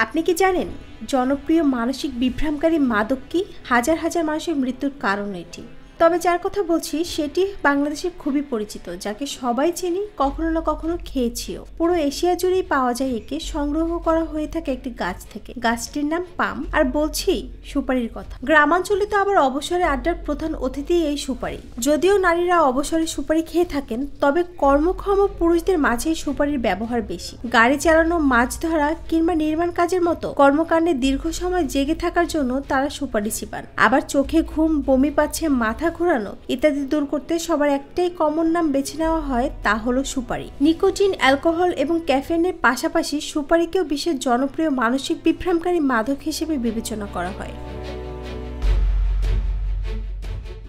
আপনি কি জানেন জনপ্রিয় মানসিক বিভ্রামকারী মাদক কি? হাজার হাজার মানুষের মৃত্যুর কারণ এটি। তবে যার কথা বলছি সেটি বাংলাদেশে খুবই পরিচিত, যাকে সবাই চিনি, কখনো না কখনো খেয়েছিও। পুরো এশিয়া জুড়েই পাওয়া যায় একে। সংগ্রহ করা হয়ে থাকে একটি গাছ থেকে। গাছটির নাম পাম। আর বলছি সুপারির কথা। গ্রামাঞ্চলে তো আবার অবসরে আড্ডার প্রধান অতিথি এই সুপারি। যদিও নারীরা অবসরে সুপারি খেয়ে থাকেন, তবে কর্মক্ষম পুরুষদের মাঝেই সুপারির ব্যবহার বেশি। গাড়ি চালানো, মাছ ধরা কিংবা নির্মাণ কাজের মতো কর্মকাণ্ডে দীর্ঘ সময় জেগে থাকার জন্য তারা সুপারি চিবান। আবার চোখে ঘুম, বমি পাচ্ছে, মাথা ঘোরানো ইত্যাদি দূর করতে সবার একটাই কমন নাম বেছে নেওয়া হয়, তা হলো সুপারি। নিকোটিন, অ্যালকোহল এবং ক্যাফেইনের পাশাপাশি সুপারিকেও বিশেষ জনপ্রিয় মানসিক বিভ্রামকারী মাদক হিসেবে বিবেচনা করা হয়।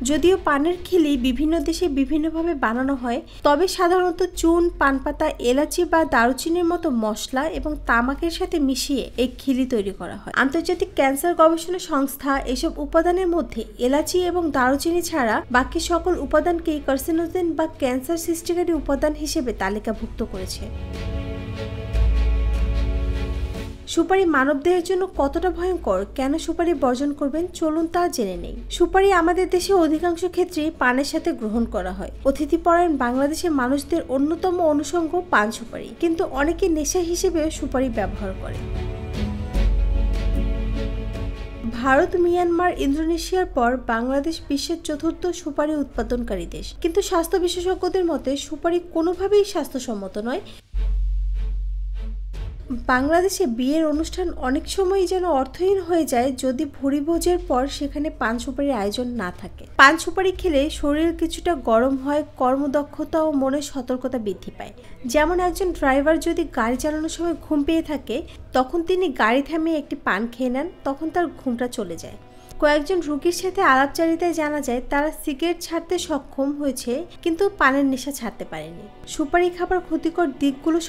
যদিও পানের খিলি বিভিন্ন দেশে বিভিন্নভাবে বানানো হয়, তবে সাধারণত চুন, পানপাতা, এলাচি বা দারুচিনির মতো মশলা এবং তামাকের সাথে মিশিয়ে এই খিলি তৈরি করা হয়। আন্তর্জাতিক ক্যান্সার গবেষণা সংস্থা এসব উপাদানের মধ্যে এলাচি এবং দারুচিনি ছাড়া বাকি সকল উপাদানকেই কার্সিনোজেন বা ক্যান্সার সৃষ্টিকারী উপাদান হিসেবে তালিকাভুক্ত করেছে। সুপারি মানবদেহের জন্য কতটা ভয়ঙ্কর, কেন সুপারি বর্জন করবেন, চলুন তা জেনে নেই। সুপারি আমাদের দেশে অধিকাংশ ক্ষেত্রেই পানের সাথে গ্রহণ করা হয়। অতিথিপরায়ণ বাংলাদেশের মানুষদের অন্যতম অনুষঙ্গ পান সুপারি, কিন্তু অনেকে নেশা হিসেবেও সুপারি ব্যবহার করে। ভারত, মিয়ানমার, ইন্দোনেশিয়ার পর বাংলাদেশ বিশ্বের চতুর্থ সুপারি উৎপাদনকারী দেশ। কিন্তু স্বাস্থ্য বিশেষজ্ঞদের মতে সুপারি কোনোভাবেই স্বাস্থ্যসম্মত নয়। বাংলাদেশে বিয়ের অনুষ্ঠান অনেক সময়ই যেন অর্থহীন হয়ে যায় যদি ভুরিভোজের পর সেখানে পান সুপারির আয়োজন না থাকে। পান সুপারি খেলে শরীর কিছুটা গরম হয়, কর্মদক্ষতা ও মনের সতর্কতা বৃদ্ধি পায়। যেমন একজন ড্রাইভার যদি গাড়ি চালানোর সময় ঘুম পেয়ে থাকে, তখন তিনি গাড়ি থামিয়ে একটি পান খেয়ে নেন, তখন তার ঘুমটা চলে যায়। কয়েকজন রোগীর সাথে আলাপচারিতায় জানা যায় তারা সিগারেট ছাড়তে সক্ষম হয়েছে, কিন্তু পানের নেশা ছাড়তে পারেনি। সুপারি খাবার ক্ষতিকর দিকগুলো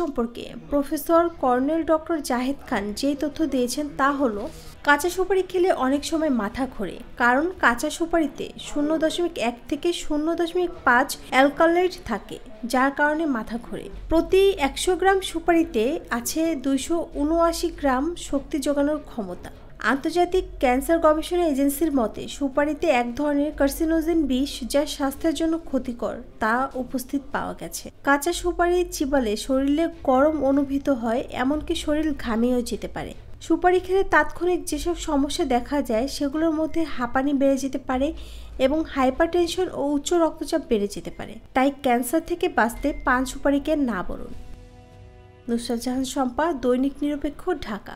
সম্পর্কে প্রফেসর কর্নেল ডক্টর জাহেদ খান যে তথ্য দিয়েছেন তা হলো, কাঁচা সুপারি খেলে অনেক সময় মাথা ঘোরে, কারণ কাঁচা সুপারিতে 0.1 থেকে 0.5 অ্যালকালয়েড থাকে, যার কারণে মাথা ঘোরে। প্রতি 100 গ্রাম সুপারিতে আছে 279 গ্রাম শক্তি যোগানোর ক্ষমতা। আন্তর্জাতিক ক্যান্সার গবেষণা এজেন্সির মতে সুপারিতে এক ধরনের কার্সিনোজেন বিষ, যা স্বাস্থ্যের জন্য ক্ষতিকর, তা উপস্থিত পাওয়া গেছে। কাঁচা সুপারি চিবালে শরীরে গরম অনুভূত হয়, এমনকি শরীর ঘামিয়েও যেতে পারে। সুপারি খেলে তাৎক্ষণিক যেসব সমস্যা দেখা যায় সেগুলোর মধ্যে হাঁপানি বেড়ে যেতে পারে এবং হাইপারটেনশন ও উচ্চ রক্তচাপ বেড়ে যেতে পারে। তাই ক্যান্সার থেকে বাঁচতে পান সুপারিকে না বলুন। নুসরাত জাহান শম্পা, দৈনিক নিরপেক্ষ, ঢাকা।